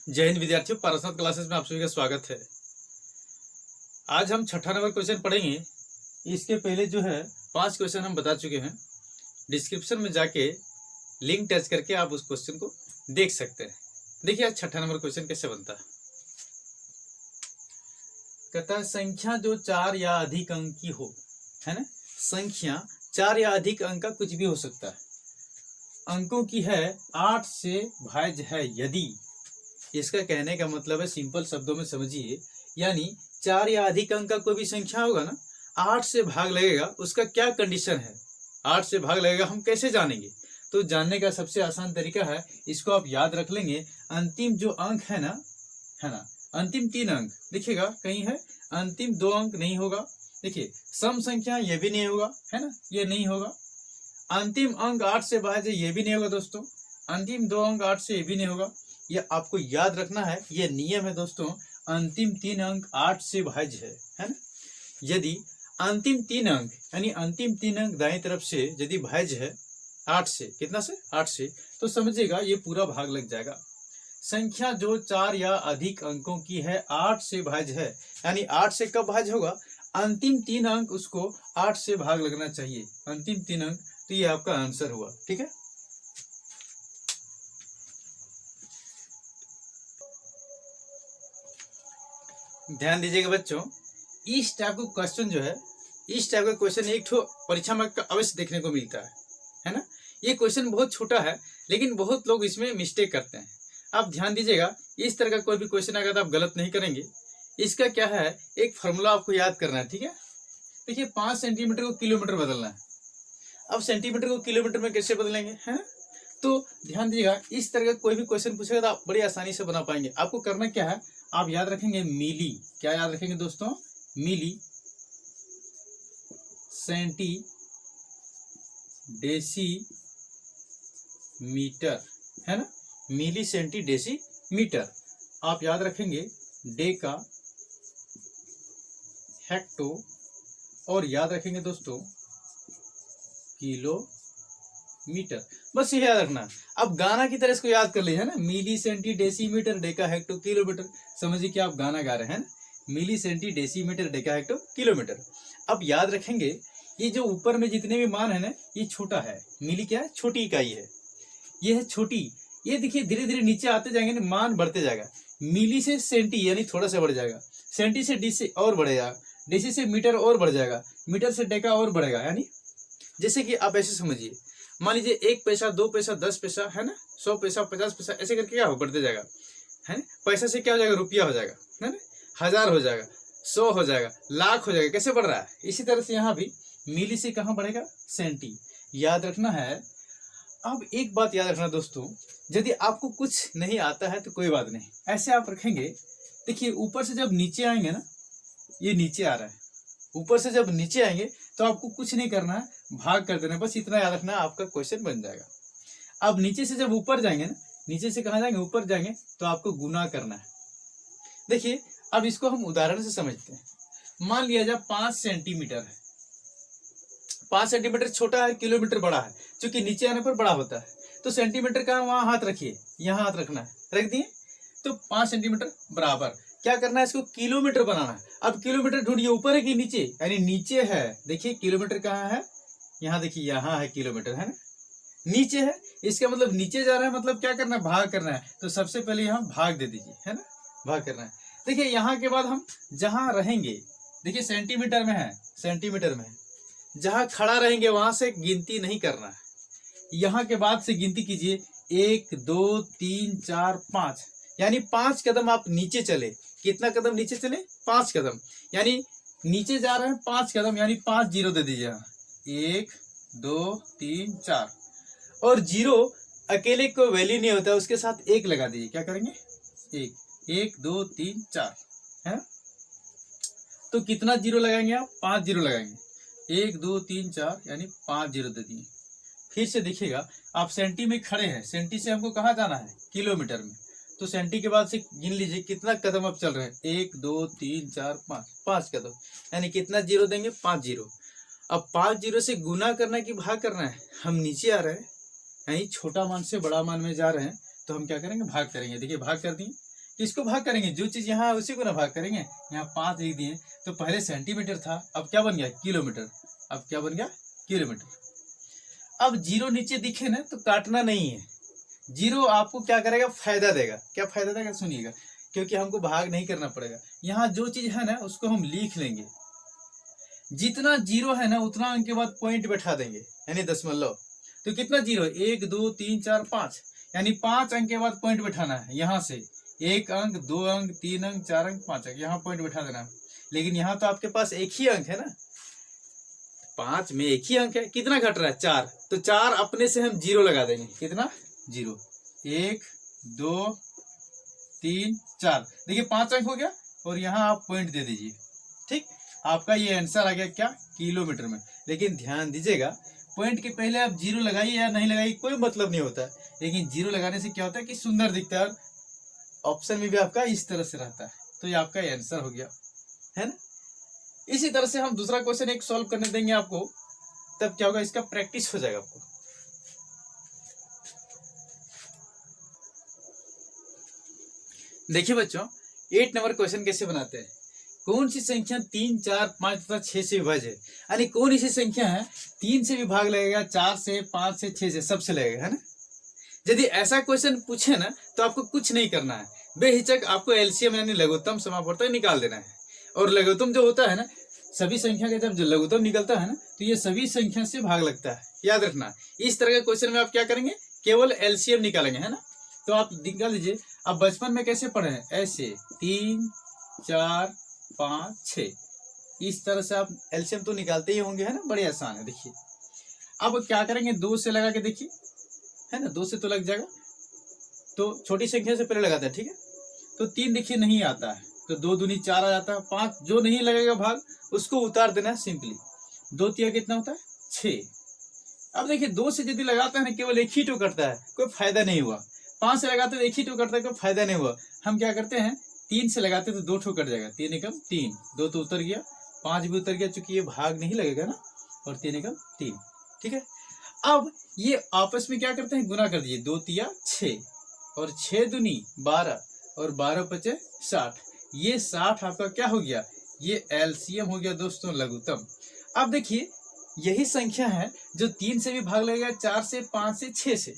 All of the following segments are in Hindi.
जय हिंद विद्यार्थियों, पारसनाथ क्लासेस में आप सभी का स्वागत है। आज हम छठा नंबर क्वेश्चन पढ़ेंगे। इसके पहले जो है 5 क्वेश्चन हम बता चुके हैं। डिस्क्रिप्शन में जाके लिंक टच करके आप उस क्वेश्चन को देख सकते हैं। देखिए आज छठा नंबर क्वेश्चन कैसे बनता है। कहता है संख्या जो 4 या अधिक अंक की हो, है ना। संख्या 4 या अधिक अंक का कुछ भी हो सकता है। अंकों की है 8 से भाज्य है यदि, इसका कहने का मतलब है, सिंपल शब्दों में समझिए, यानी 4 या अधिक अंक का कोई भी संख्या होगा ना, 8 से भाग लगेगा, उसका क्या कंडीशन है, 8 से भाग लगेगा, हम कैसे जानेंगे। तो जानने का सबसे आसान तरीका है, इसको आप याद रख लेंगे। अंतिम जो अंक है ना, अंतिम 3 अंक दिखेगा, कहीं है अंतिम 2 अंक नहीं होगा। देखिए सम संख्या ये भी नहीं होगा, है ना, ये नहीं होगा। अंतिम अंक 8 से भाज्य ये भी नहीं होगा दोस्तों। अंतिम 2 अंक 8 से ये भी नहीं होगा। ये आपको याद रखना है, ये नियम है दोस्तों। अंतिम 3 अंक 8 से भाज्य है ना। यदि अंतिम 3 अंक यानी अंतिम 3 अंक दाएं तरफ से यदि भाज्य है 8 से, कितना से 8 से, तो समझिएगा ये पूरा भाग लग जाएगा। संख्या जो 4 या अधिक अंकों की है 8 से भाज्य है, यानी 8 से कब भाज्य होगा, अंतिम 3 अंक उसको 8 से भाग लगना चाहिए, अंतिम 3 अंक। तो ये आपका आंसर हुआ, ठीक है। ध्यान दीजिएगा बच्चों, इस टाइप का क्वेश्चन जो है, इस टाइप का क्वेश्चन एक ठो परीक्षा में अवश्य देखने को मिलता है ना। ये क्वेश्चन बहुत छोटा है, लेकिन बहुत लोग इसमें मिस्टेक करते हैं। आप ध्यान दीजिएगा, इस तरह का कोई भी क्वेश्चन अगर आप गलत नहीं करेंगे। इसका क्या है, एक फॉर्मूला आपको याद करना है, ठीक है। देखिए 5 सेंटीमीटर को किलोमीटर बदलना है। अब सेंटीमीटर को किलोमीटर में कैसे बदलेंगे, है ना। तो ध्यान दीजिएगा, इस तरह का कोई भी क्वेश्चन पूछेगा तो आप बड़ी आसानी से बना पाएंगे। आपको करना क्या है, आप याद रखेंगे मिली, क्या याद रखेंगे दोस्तों, मिली सेंटी डेसी मीटर, है ना। मिली सेंटी डेसी मीटर आप याद रखेंगे, डेका हेक्टो, और याद रखेंगे दोस्तों किलोमीटर। बस ये याद रखना। अब गाना की तरह इसको याद कर लीजिए, है ना। Milli centi decimetre deca hecto kilometre. समझिए कि आप गाना गा रहे हैं, milli centi decimetre deca hecto kilometre. अब याद रखेंगे, ये जो ऊपर में जितने भी मान है ना, ये छोटा है। मिली क्या है, छोटी इकाई है, ये है छोटी। ये देखिए धीरे धीरे नीचे आते जाएंगे ना, मान बढ़ते जाएगा। मिली से सेंटी यानी थोड़ा सा बढ़ जाएगा, सेंटी से डेसी और बढ़ेगा, डेसी से मीटर और बढ़ जाएगा, मीटर से डेका और बढ़ेगा। यानी जैसे कि आप ऐसे समझिए, मान लीजिए 1 पैसा 2 पैसा 10 पैसा, है ना, 100 पैसा 50 पैसा, ऐसे करके क्या हो, बढ़ते जाएगा, है ना। पैसा से क्या हो जाएगा, रुपया हो जाएगा, है ना, 1000 हो जाएगा, 100 हो जाएगा, लाख हो जाएगा। कैसे बढ़ रहा है, इसी तरह से यहाँ भी मिली से कहाँ बढ़ेगा, सेंटी। याद रखना है। अब एक बात याद रखना दोस्तों, यदि आपको कुछ नहीं आता है तो कोई बात नहीं, ऐसे आप रखेंगे। देखिए ऊपर से जब नीचे आएंगे ना, ये नीचे आ रहा है, ऊपर से जब नीचे आएंगे तो आपको कुछ नहीं करना है, भाग कर देना, बस इतना याद रखना है, आपका क्वेश्चन बन जाएगा। अब नीचे से जब ऊपर जाएंगे ना, नीचे से कहाँ जाएंगे, ऊपर जाएंगे, तो आपको गुना करना है। देखिए अब इसको हम उदाहरण से समझते हैं। मान लिया जाए 5 सेंटीमीटर है, 5 सेंटीमीटर छोटा है, किलोमीटर बड़ा है, क्योंकि नीचे आने पर बड़ा होता है। तो सेंटीमीटर का वहां हाथ रखिए, यहाँ हाथ रखना है, रख दिए। तो 5 सेंटीमीटर बराबर क्या करना है, इसको किलोमीटर बनाना है। अब किलोमीटर ढूंढिए, ऊपर है कि नीचे, यानी नीचे है। देखिए किलोमीटर कहाँ है, यहाँ देखिए, यहाँ है किलोमीटर, है ना, नीचे है। इसका मतलब नीचे जा रहा है, मतलब क्या करना है, भाग करना है। तो सबसे पहले यहाँ भाग दे दीजिए, है ना, भाग करना है। देखिए यहाँ के बाद हम जहां रहेंगे, देखिए सेंटीमीटर में है, सेंटीमीटर में है, जहां खड़ा रहेंगे वहां से गिनती नहीं करना है। यहाँ के बाद से गिनती कीजिए, 1 2 3 4 5, यानी 5 कदम आप नीचे चले। कितना कदम नीचे चले, 5 कदम, यानी नीचे जा रहे हैं 5 कदम, यानी 5 जीरो दे दीजिए। 1 2 3 4, और जीरो अकेले को वैल्यू नहीं होता, उसके साथ 1 लगा दीजिए। क्या करेंगे, 1 2 3 4, है। तो कितना जीरो लगाएंगे आप, 5 जीरो लगाएंगे। 1 2 3 4, यानी 5 जीरो दे दिए। फिर से देखिएगा, आप सेंटी में खड़े हैं, सेंटी से हमको कहाँ जाना है, किलोमीटर में। तो सेंटी के बाद से गिन लीजिए कितना कदम आप चल रहे हैं, 1 2 3 4 5, 5 कदम, यानी कितना जीरो देंगे, 5 जीरो। अब 5 जीरो से गुना करना है कि भाग करना है, हम नीचे आ रहे हैं, यानी छोटा मान से बड़ा मान में जा रहे हैं, तो हम क्या करेंगे, भाग करेंगे। देखिए भाग कर दिए, किसको भाग करेंगे, जो चीज यहाँ है उसी को ना भाग करेंगे। यहाँ 5 लिख दिए तो पहले सेंटीमीटर था, अब क्या बन गया किलोमीटर, अब क्या बन गया किलोमीटर। अब जीरो नीचे दिखे ना तो काटना नहीं है, जीरो आपको क्या करेगा फायदा देगा, क्या फायदा देगा सुनिएगा, क्योंकि हमको भाग नहीं करना पड़ेगा। यहाँ जो चीज है ना उसको हम लिख लेंगे, जितना जीरो है ना उतना अंक के बाद पॉइंट बैठा देंगे, यानी दशमलव। तो कितना जीरो, 1 2 3 4 5, यानी 5 अंक के बाद पॉइंट बैठाना है। यहाँ से 1 अंक 2 अंक 3 अंक 4 अंक 5 अंक, यहाँ पॉइंट बैठा देना है। लेकिन यहाँ तो आपके पास एक ही अंक है ना, 5 में एक ही अंक है, कितना घट रहा है 4, तो 4 अपने से हम जीरो लगा देंगे, कितना जीरो, 1 2 3 4, देखिए 5 अंक हो गया, और यहाँ आप पॉइंट दे दीजिए। ठीक, आपका ये आंसर आ गया क्या, किलोमीटर में। लेकिन ध्यान दीजिएगा, पॉइंट के पहले आप जीरो लगाइए या नहीं लगाइए कोई मतलब नहीं होता है, लेकिन जीरो लगाने से क्या होता है कि सुंदर दिखता है, ऑप्शन में भी आपका इस तरह से रहता है। तो ये आपका आंसर हो गया, है ना। इसी तरह से हम दूसरा क्वेश्चन एक सॉल्व करने देंगे आपको, तब क्या होगा, इसका प्रैक्टिस हो जाएगा आपको। देखिए बच्चों, 8 नंबर क्वेश्चन कैसे बनाते हैं। कौन सी संख्या 3 4 5 तथा 6 से विभाज्य है, यानी कौन सी संख्या है 3 से भी भाग लगेगा, 4 से 5 से 6 से सबसे लगेगा, है ना। यदि ऐसा क्वेश्चन पूछे ना तो आपको कुछ नहीं करना है, बेहिचक आपको एलसीएम यानी लघुत्तम समापवर्तक निकाल देना है। और लघुत्तम जो होता है ना, सभी संख्या का जब लघुत्तम निकलता है ना तो ये सभी संख्या से भाग लगता है, याद रखना। इस तरह के क्वेश्चन में आप क्या करेंगे, केवल एलसीएम निकालेंगे, है ना। तो आप निकाल लीजिए। अब बचपन में कैसे पढ़े हैं, ऐसे 3 4 5 6, इस तरह से आप एलसीएम तो निकालते ही होंगे, है ना, बड़ी आसान है। देखिए अब क्या करेंगे, 2 से लगा के देखिए, है ना, 2 से तो लग जाएगा, तो छोटी संख्या से पहले लगाते हैं, ठीक है। तो 3 देखिए नहीं आता है, तो 2 दूनी 4 आ जाता है, 5 जो नहीं लगेगा भाग उसको उतार देना है सिंपली। 2 तिया कितना होता है 6। अब देखिए 2 से यदि लगाते हैं ना केवल एक ही टो कटता है, कोई फायदा नहीं हुआ। 5 से लगाते तो एक ही टो कटता है, कोई फायदा नहीं हुआ। हम क्या करते हैं, 3 से लगाते तो 2 ठो कट जाएगा, 3 एकम 3, 2 तो उतर गया, 5 भी उतर गया, चूंकि ये भाग नहीं लगेगा ना, और 3 एकम 3, ठीक है। अब ये आपस में क्या करते हैं, गुना कर दीजिए, 2 तिया 6 और 6 दूनी 12 और 12 पचे 60, ये 60 आपका क्या हो गया, ये एलसीएम हो गया दोस्तों, लघुत्तम। अब देखिए यही संख्या है जो 3 से भी भाग लगेगा, 4 से 5 से 6 से।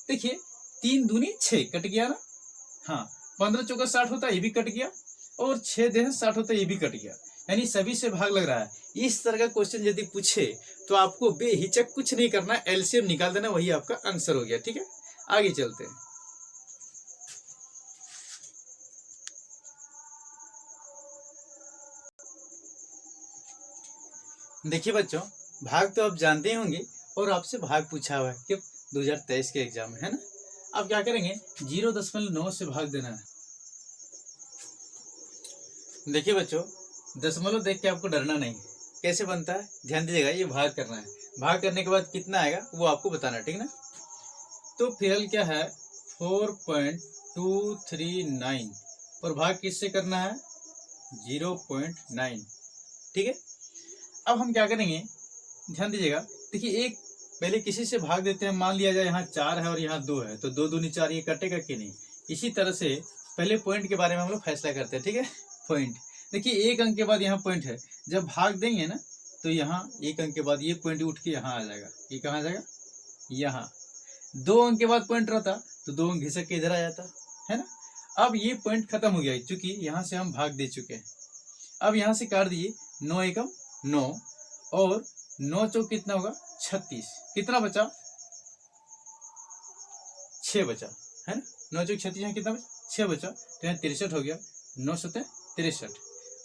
देखिए 3 दूनी 6 कट गया ना, हाँ 15 चौका 60 होता है, ये भी कट गया, और 6 देह 60 होता है, ये भी कट गया, यानी सभी से भाग लग रहा है। इस तरह का क्वेश्चन यदि पूछे तो आपको बेहिचक कुछ नहीं करना, एलसीएम निकाल देना, वही आपका आंसर हो गया, ठीक है। आगे चलते हैं। देखिए बच्चों, भाग तो आप जानते ही होंगे, और आपसे भाग पूछा हुआ है कि 2023 के एग्जाम में, है ना। अब क्या करेंगे, 0.9 से भाग देना है। देखिए बच्चों, दशमलव देख के आपको डरना नहीं, कैसे बनता है ध्यान दीजिएगा। ये भाग करना है, भाग करने के बाद कितना आएगा वो आपको बताना है, ठीक ना। तो फिलहाल क्या है 4.239, और भाग किससे करना है 0.9, ठीक है। अब हम क्या करेंगे, ध्यान दीजिएगा। देखिए एक पहले किसी से भाग देते हैं, मान लिया जाए यहाँ 4 है और यहाँ 2 है, तो 2 दूनी 4, ये कटेगा कि नहीं। इसी तरह से पहले पॉइंट के बारे में हम लोग फैसला करते हैं, ठीक है। पॉइंट देखिए 1 अंक के बाद यहाँ पॉइंट है, जब भाग देंगे ना तो यहाँ 1 अंक के बाद ये पॉइंट उठ के यहाँ आ जाएगा, ये कहाँ आ जाएगा, यहाँ। 2 अंक के बाद पॉइंट रहता तो 2 अंक घिसक के इधर आ जाता, है ना। अब ये पॉइंट खत्म हो गया, क्योंकि यहाँ से हम भाग दे चुके हैं। अब यहाँ से काट दीजिए, 9 एकम 9, और 9 चौक कितना होगा 36, कितना बचा 6 बचा, है ना। 9 चौक 36 कितना बचा 6 बचा, तो यहाँ 63 हो गया, 9 सतह 63,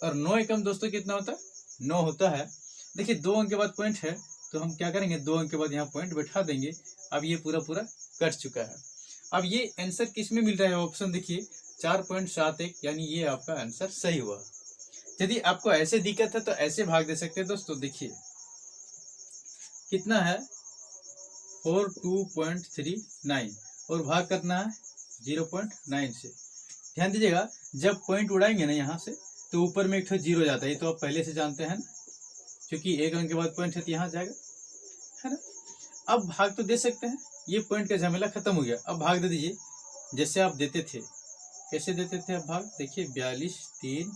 और 9 एकम दोस्तों कितना होता है 9 होता है। देखिए 2 अंक के बाद पॉइंट है, तो हम क्या करेंगे 2 अंक के बाद यहाँ पॉइंट बैठा देंगे। अब ये पूरा पूरा कट चुका है। अब ये आंसर किस में मिल रहा है, ऑप्शन देखिए 4.71, यानी ये आपका आंसर सही हुआ। यदि आपको ऐसे दिक्कत है तो ऐसे भाग दे सकते हैं दोस्तों। देखिए कितना है 42.39, और भाग करना है 0.9 से। ध्यान दीजिएगा, जब पॉइंट उड़ाएंगे ना यहाँ से तो ऊपर में एक ठो जीरो जाता है, ये तो आप पहले से जानते हैं ना, क्योंकि 1 अंक के बाद पॉइंट है तो यहाँ जाएगा, है ना। अब भाग तो दे सकते हैं, ये पॉइंट का झमेला खत्म हो गया। अब भाग दे दीजिए जैसे आप देते थे, कैसे देते थे अब भाग, देखिए 42 3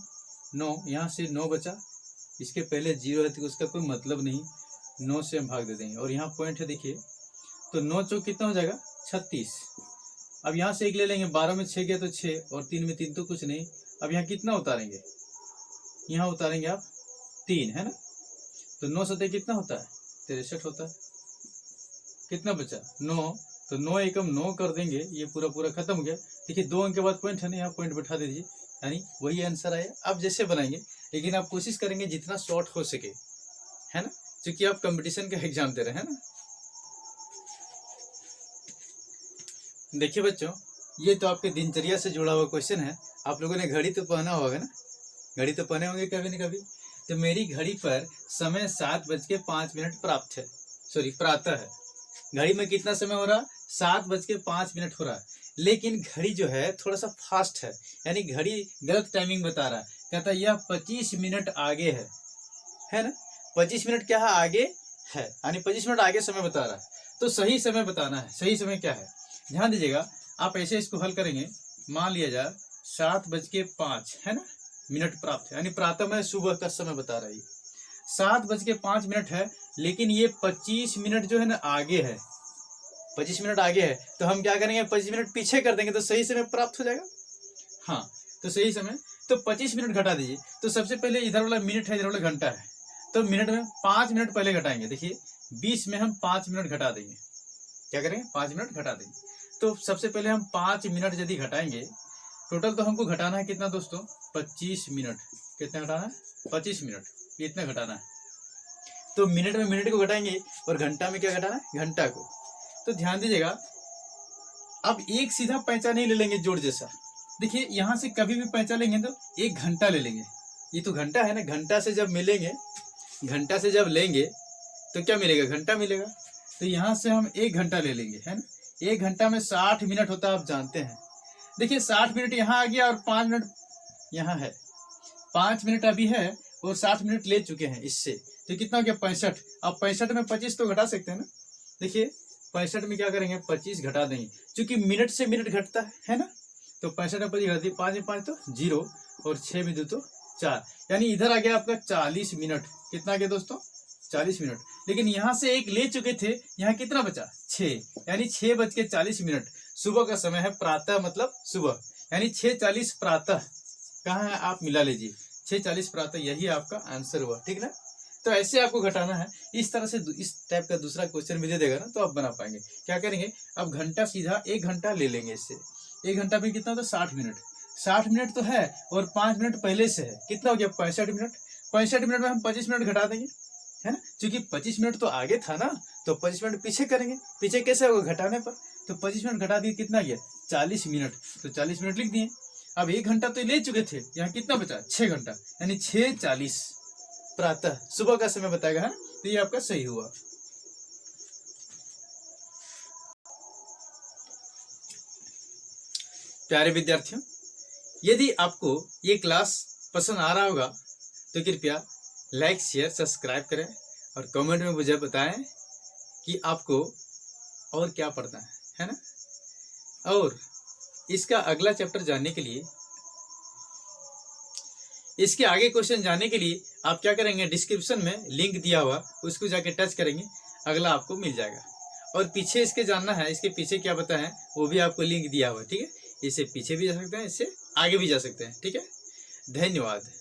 9, यहाँ से 9 बचा, इसके पहले 0 है तो उसका कोई मतलब नहीं, 9 से हम भाग दे देंगे। और यहाँ पॉइंट है देखिए, तो 9 चौक कितना हो जाएगा 36। अब यहाँ से 1 ले लेंगे, 12 में 6 गया तो 6, और 3 में 3 तो कुछ नहीं। अब यहाँ कितना उतारेंगे, यहाँ उतारेंगे आप 3, है ना। तो 9 सतह कितना होता है 63 होता है। कितना बचा 9, तो 9 एकम 9 कर देंगे, ये पूरा पूरा खत्म हो गया। देखिए 2 अंक के बाद पॉइंट है ना, यहाँ पॉइंट बैठा दीजिए, यानी वही आंसर आया। आप जैसे बनाएंगे, लेकिन आप कोशिश करेंगे जितना शॉर्ट हो सके, है ना, क्योंकि आप कंपटीशन का एग्जाम दे रहे हैं ना। देखिए बच्चों, ये तो आपके दिनचर्या से जुड़ा हुआ क्वेश्चन है। आप लोगों ने घड़ी तो पहना होगा ना, घड़ी तो पहने होंगे कभी न कभी। तो मेरी घड़ी पर समय 7:05 प्राप्त है, सॉरी प्रातः है। घड़ी में कितना समय हो रहा, 7:05 हो रहा है। लेकिन घड़ी जो है थोड़ा सा फास्ट है, यानी घड़ी गलत टाइमिंग बता रहा है। कहता है यह 25 मिनट आगे है ना, 25 मिनट क्या है आगे है, यानी 25 मिनट आगे समय बता रहा है। तो सही समय बताना है, सही समय क्या है, ध्यान दीजिएगा। आप ऐसे इसको हल करेंगे, मान लिया जाए 7:05 है ना मिनट प्राप्त है, यानी प्रातः में सुबह का समय बता रही है। 7:05 है, लेकिन ये 25 मिनट जो है ना आगे है, 25 मिनट आगे है। तो हम क्या करेंगे, 25 मिनट पीछे कर देंगे तो सही समय प्राप्त हो जाएगा। हाँ, तो सही समय, तो 25 मिनट घटा दीजिए। तो सबसे पहले इधर वाला मिनट है, इधर वाला घंटा है, तो मिनट में 5 मिनट पहले घटाएंगे। देखिए 20 में हम 5 मिनट घटा देंगे, क्या करेंगे 5 मिनट घटा देंगे। तो सबसे पहले हम 5 मिनट यदि घटाएंगे, टोटल तो हमको घटाना है कितना दोस्तों 25 मिनट। कितना घटाना है 25 मिनट, ये इतना घटाना है। तो मिनट में मिनट को घटाएंगे और घंटा में क्या घटाना है घंटा को। तो ध्यान दीजिएगा, अब एक सीधा पैंचा नहीं ले लेंगे जोड़ जैसा। देखिए यहां से कभी भी पैंचा लेंगे तो 1 घंटा ले लेंगे, ये तो घंटा है ना, घंटा से जब मिलेंगे, घंटा से जब लेंगे तो क्या मिलेगा घंटा मिलेगा। तो यहां से हम 1 घंटा ले लेंगे, है ना। 1 घंटा में 60 मिनट होता है, आप जानते हैं। देखिए 60 मिनट यहाँ आ गया और 5 मिनट यहाँ है, 5 मिनट अभी है और 60 मिनट ले चुके हैं इससे, तो कितना हो गया 65। अब 65 में 25 तो घटा सकते हैं ना। देखिए 65 में क्या करेंगे 25 घटा देंगे, क्योंकि मिनट से मिनट घटता है ना। तो 65 में 25 घटा दिए, 5 में 5 तो 0 और 6 में 2 तो 4, यानी इधर आ गया आपका 40 मिनट। कितना आ गया दोस्तों 40 मिनट। लेकिन यहाँ से 1 ले चुके थे, यहाँ कितना बचा 6, यानी 6:40 सुबह का समय है, प्रातः मतलब सुबह, यानी 6:40 प्रातः कहाँ है आप मिला लीजिए, 6:40 प्रातः, यही आपका आंसर हुआ, ठीक ना। तो ऐसे आपको घटाना है। इस तरह से इस टाइप का दूसरा क्वेश्चन भी दे देगा ना, तो आप बना पाएंगे। क्या करेंगे, अब घंटा सीधा 1 घंटा ले लेंगे इससे, 1 घंटा में कितना होता है 60 मिनट। 60 मिनट तो है और 5 मिनट पहले से है, कितना हो गया 65 मिनट। 65 मिनट में हम 25 मिनट घटा देंगे, है ना, क्योंकि 25 मिनट तो आगे था ना, तो 25 मिनट पीछे करेंगे। पीछे कैसे होगा घटाने पर, तो 25 मिनट घटा दिए, कितना गया 40 मिनट, तो 40 मिनट लिख दिए। अब 1 घंटा तो ले चुके थे, यहाँ कितना बचा 6 घंटा, यानी 6:40 प्रातः सुबह का समय बताएगा, है ना। तो ये आपका सही हुआ। प्यारे विद्यार्थियों, यदि आपको ये क्लास पसंद आ रहा होगा तो कृपया लाइक शेयर सब्सक्राइब करें और कमेंट में मुझे बताएं कि आपको और क्या पढ़ना है ना। और इसका अगला चैप्टर जानने के लिए, इसके आगे क्वेश्चन जानने के लिए आप क्या करेंगे, डिस्क्रिप्शन में लिंक दिया हुआ उसको जाके टच करेंगे, अगला आपको मिल जाएगा। और पीछे इसके जानना है, इसके पीछे क्या पता है वो भी आपको लिंक दिया हुआ है, ठीक है। इससे पीछे भी जा सकते हैं, इससे आगे भी जा सकते हैं, ठीक है। धन्यवाद।